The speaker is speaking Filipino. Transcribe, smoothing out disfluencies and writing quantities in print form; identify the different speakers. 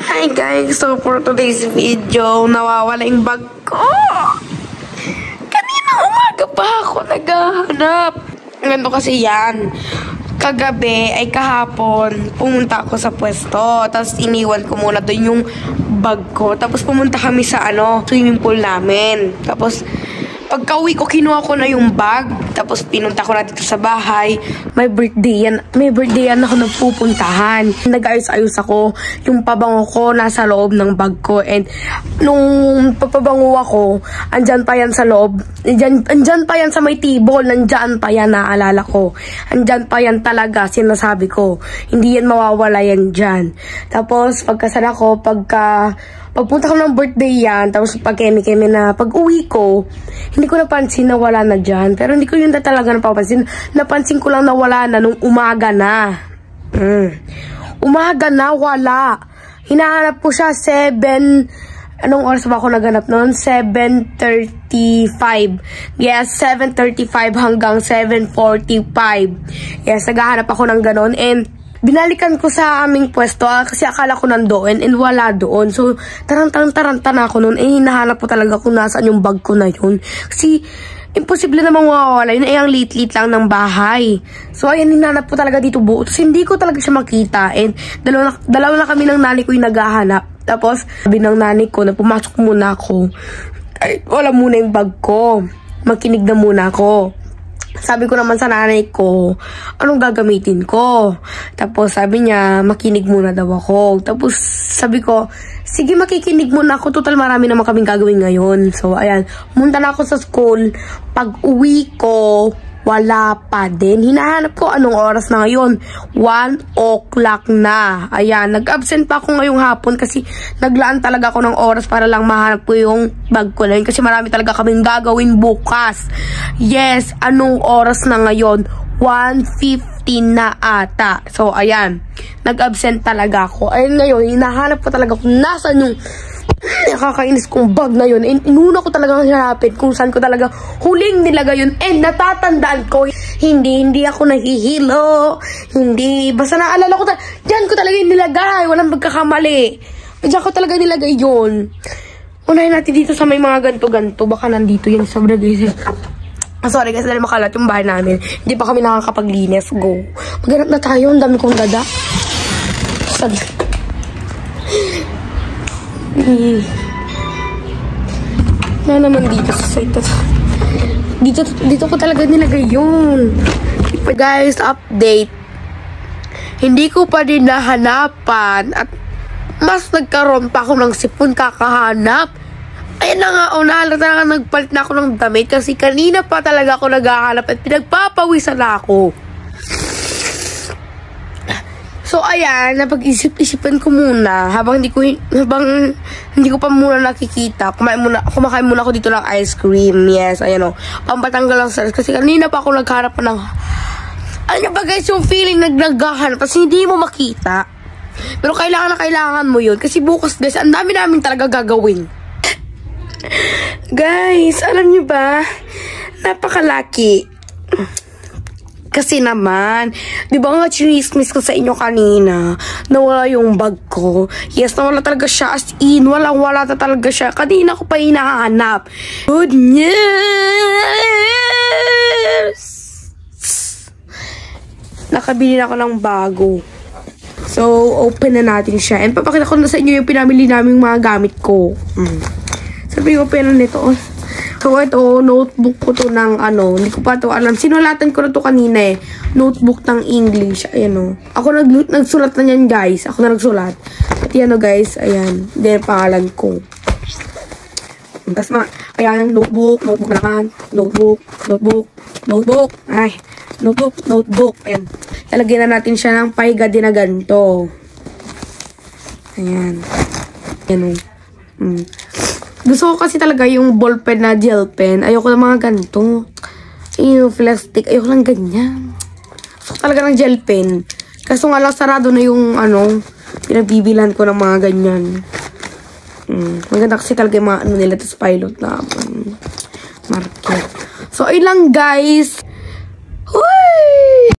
Speaker 1: Hi guys! So for today's video, nawawala yung bag ko. Kanina umaga pa ako naghahanap. Ganito kasi yan. Kagabi ay kahapon, pumunta ako sa pwesto. Tapos iniwan ko muna doon yung bag ko. Tapos pumunta kami sa swimming pool namin. Tapos pagka-uwi ko, kinuha ko na yung bag. Tapos pinunta ko na dito sa bahay. May birthday yan ako nagpupuntahan. Nag-ayos-ayos ako. Yung pabango ko nasa loob ng bag ko. And nung papabango ako, andyan pa yan sa loob. Andyan pa yan sa may table. Nandyan pa yan, naalala ko. Andyan pa yan talaga, sinasabi ko. Hindi yan mawawala yan dyan. Tapos pagkasala ko, pagpunta ko ng birthday yan, tapos pag-keme-keme na pag-uwi ko, hindi ko napansin na wala na dyan. Pero hindi ko yun talaga napapansin. Napansin ko lang na wala na nung umaga na. Umaga na, wala. Hinahanap ko siya 7... Anong oras ba ako naghanap noon? 7:35. Yes, 7:35 hanggang 7:45. Yes, naghahanap ako ng ganon. And binalikan ko sa aming pwesto kasi akala ko nandoon and wala doon. So, taranta na ako noon. Hinahanap ko talaga kung nasaan yung bag ko na yun. Kasi, imposible namang mawawala yun. Ang lit-lit lang ng bahay. So, ayan, hinahanap ko talaga dito buo. Tapos, hindi ko talaga siya makita. And, dalawa na kami ng nanay ko yung naghahanap. Tapos, sabi ng nanay ko na pumasok muna ako. Ay, wala muna yung bag ko. Makinig na muna ako. Sabi ko naman sa nanay ko, anong gagamitin ko? Tapos sabi niya, makinig muna daw ako. Tapos sabi ko, sige makikinig muna ako. Total marami naman kaming gagawin ngayon. So ayan, pumunta na ako sa school. Pag uwi ko, wala pa din. Hinahanap ko anong oras na ngayon. 1 o'clock na. Ayan, nag-absent pa ako ngayong hapon kasi naglaan talaga ako ng oras para lang mahanap ko yung bag ko na yun. Kasi marami talaga kaming gagawin bukas. Yes, anong oras na ngayon? 1:15 na ata. So, ayan. Nag-absent talaga ako. Ayun ngayon, hinahanap ko talaga kung nasan yung nakakainis kong bag na yun. And inuna ko talagang hanapin kung saan ko talaga huling nilagay yun. And natatandaan ko, hindi ako nahihilo. Hindi, basta naalala ko dyan ko talaga yung nilagay. Walang magkakamali. Dyan ko talaga nilagay yun. Unahin natin dito sa may mga ganto-ganto. Baka nandito yan sa guys. Sorry guys, dahil makalat yung bahay namin. Hindi pa kami nakakapaglinis. Go. Maghanap na tayo. Ang dami kong dada. Na naman dito sa site. Dito ko talaga nilagay yun. Guys, update. Hindi ko pa din nahanapan at mas nagkaroon pa ako ng sipon kakahanap. Ayun na nga, nahalata nga nagpalit na ako ng damit kasi kanina pa talaga ako naghahanap at pinagpapawisan na ako. So, ayan, napag-isip-isipan ko muna habang hindi ko pa muna nakikita. Kumakain muna ako dito ng ice cream. Yes, ayan o. Pampatanggal lang stress. Kasi kanina pa ako nagharap ng... Ano ba guys, yung feeling naghanap kasi hindi mo makita. Pero kailangan na kailangan mo yun. Kasi bukas guys, ang dami namin talaga gagawin. Guys, alam nyo ba? Napakalaki. Kasi naman, di ba nga chinismis ko sa inyo kanina, nawala yung bag ko. Yes, nawala talaga siya as in. Wala na talaga siya. Kanina ko pa hinahanap. Good news! Nakabili na ako ng bago. So, open na natin siya. And papakita ko na sa inyo yung pinamili namin mga gamit ko. Sabi ko, pera nito. So, ito, notebook ko to ng hindi ko pa to alam. Sinulatan ko na to kanina eh. Notebook ng English. Ayan o. Ako nagsulat na yan, guys. Ako na nagsulat. At yan o, guys. Ayan. Then, pangalan ko. Tapos, ayan, notebook naman. Notebook. Ay, notebook. Ayan. Lalagyan na natin siya ng pahiga din na ganito. Ayan. Ayan o. Gusto ko kasi talaga yung ballpen na gel pen. Ayoko ng mga ganito. Yung plastic. Ayoko lang ganyan. Gusto ko talaga ng gel pen. Kaso nga lang sarado na yung pinagbibilan ko ng mga ganyan. Maganda kasi talaga yung mga nila. Tapos pilot na marker. So, ayun lang guys.